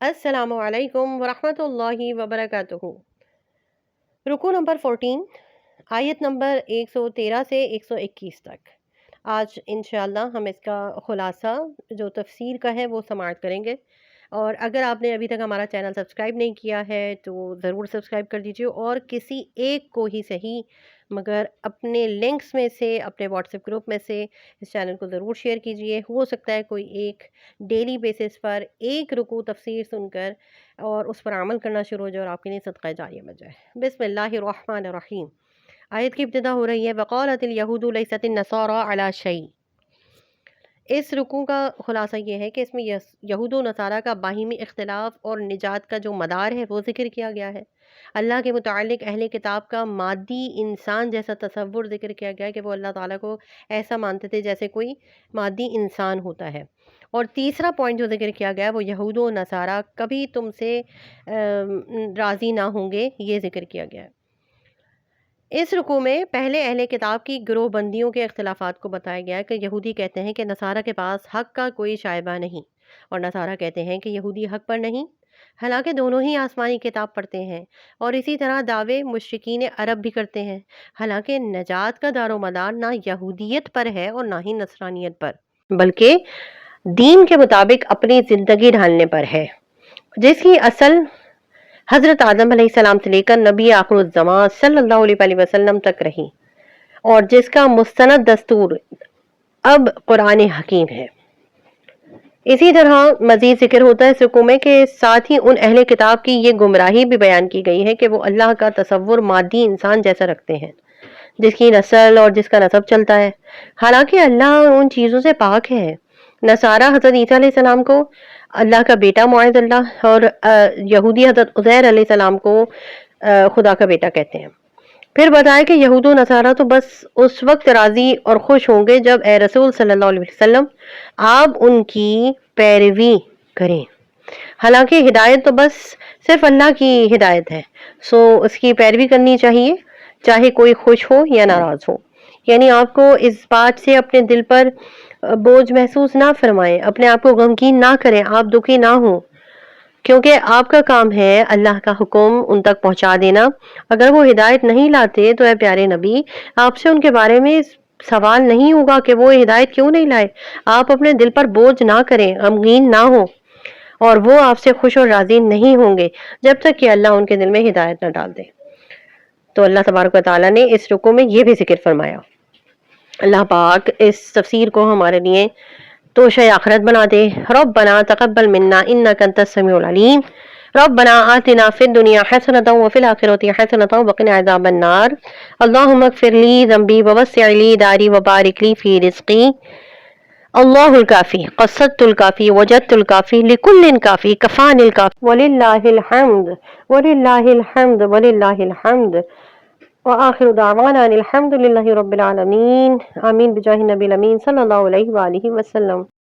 अस्सलामु अलैकुम वरहमतुल्लाहि वबरकातुहू। रुकू नंबर 14, आयत नंबर 113 से 121 तक। आज इंशाअल्लाह हम इसका खुलासा जो तफसीर का है वो समाअत करेंगे। और अगर आपने अभी तक हमारा चैनल सब्सक्राइब नहीं किया है तो ज़रूर सब्सक्राइब कर दीजिए, और किसी एक को ही सही मगर अपने लिंक्स में से, अपने व्हाट्सएप ग्रुप में से इस चैनल को ज़रूर शेयर कीजिए। हो सकता है कोई एक डेली बेसिस पर एक रुकू तफसीर सुनकर और उस पर अमल करना शुरू हो जाए और आपके लिए सदका जारिया बन जाए। बिस्मिल्लाहिर्रहमानिर्रहीम। आयत की इब्तिदा हो रही है वक़ालतिल यहूदु लैसतिन नसारा अला शै। इस रुकू का खुलासा ये है कि इसमें यहूद व नसारा का बाहिमी इख्तिलाफ और निजात का जो मदार है वो ज़िक्र किया गया है। अल्लाह के मुतालिक अहले किताब का मादी इंसान जैसा तसव्वुर ज़िक्र किया गया है कि वो अल्लाह ताला को ऐसा मानते थे जैसे कोई मादी इंसान होता है। और तीसरा पॉइंट जो ज़िक्र किया गया है वो यहूद व नसारा कभी तुमसे राज़ी ना होंगे, ये ज़िक्र किया गया है। इस रुकू में पहले अहले किताब की गिरोहबंदियों के अख्तिलाफ़ात को बताया गया है कि यहूदी कहते हैं कि नसारा के पास हक़ का कोई शायबा नहीं, और नसारा कहते हैं कि यहूदी हक़ पर नहीं, हालांकि दोनों ही आसमानी किताब पढ़ते हैं। और इसी तरह दावे मुशरिकीन अरब भी करते हैं, हालांकि नजात का दारोमदार ना यहूदियत पर है और ना ही नसरानियत पर, बल्कि दीन के मुताबिक अपनी ज़िंदगी ढालने पर है, जिसकी असल हज़रत आदम अलैहिस्सलाम से लेकर नबी आखिरुज़्ज़मान सल्लल्लाहु अलैहि वसल्लम तक रही, और जिसका मुस्तनद दस्तूर अब कुरान हकीम है। इसी तरह मजीद जिक्र होता है इस रुकू में कि साथ ही उन अहले किताब की ये गुमराही भी बयान की गई है कि वो अल्लाह का तसव्वुर मादी इंसान जैसा रखते हैं, जिसकी नस्ल और जिसका नसब चलता है, हालांकि अल्लाह उन चीज़ों से पाक है। नसारा हज़रत ईसा अलैहिस्सलाम को अल्लाह का बेटा मुआज़ अल्लाह, और यहूदी हज़रत उज़ैर अलैहिस्सलाम को खुदा का बेटा कहते हैं। फिर बताया कि यहूद नसारा तो बस उस वक्त राज़ी और खुश होंगे जब ए रसूल सल्लल्लाहु अलैहि वसल्लम आप उनकी पैरवी करें। हालांकि हिदायत तो बस सिर्फ अल्लाह की हिदायत है, सो उसकी पैरवी करनी चाहिए, चाहे कोई खुश हो या नाराज़ हो। यानी आपको इस बात से अपने दिल पर बोझ महसूस ना फरमाएं, अपने आप को गमगीन ना करें, आप दुखी ना हो, क्योंकि आपका काम है अल्लाह का हुक्म उन तक पहुंचा देना। अगर वो हिदायत नहीं लाते तो ए प्यारे नबी, आपसे उनके बारे में सवाल नहीं होगा कि वो हिदायत क्यों नहीं लाए। आप अपने दिल पर बोझ ना करें, गमगीन ना हो, और वो आपसे खुश और राजी नहीं होंगे जब तक कि अल्लाह उनके दिल में हिदायत न डाल दे। तो अल्लाह तबारक व तआला ने इस रुकू में ये भी जिक्र फरमाया। अल्लाह पाक इस तफसीर को हमारे लिए तो शय आखरत बना दे। रब्बना तक़ब्बल मिन्ना इन्नका अंतस समीउल अलीम। रब्बना आतिना फिद दुनिया हसनतन व फिल आखिरति हसनतन व क़िना अज़ाबन नार। अल्लाहुम्मा इग़फिर ली ज़ंबी व वस्सिअ ली दारी व बारिक ली फ़ी रिज़्क़ी। अल्लाहुल काफ़ी क़स्सतुल काफ़ी वजदतुल काफ़ी लिकुल्लिन काफ़ी कफ़ानिल काफ़ी वलिल्लाहिल हम्द वलिल्लाहिल हम्द वलिल्लाहिल हम्द व आखिरु दावाना अनिल हम्दुलिल्लाहि रब्बिल आलमीन। आमीन बिजाहि नबील अमीन सल्लल्लाहु अलैहि व आलिहि वसल्लम।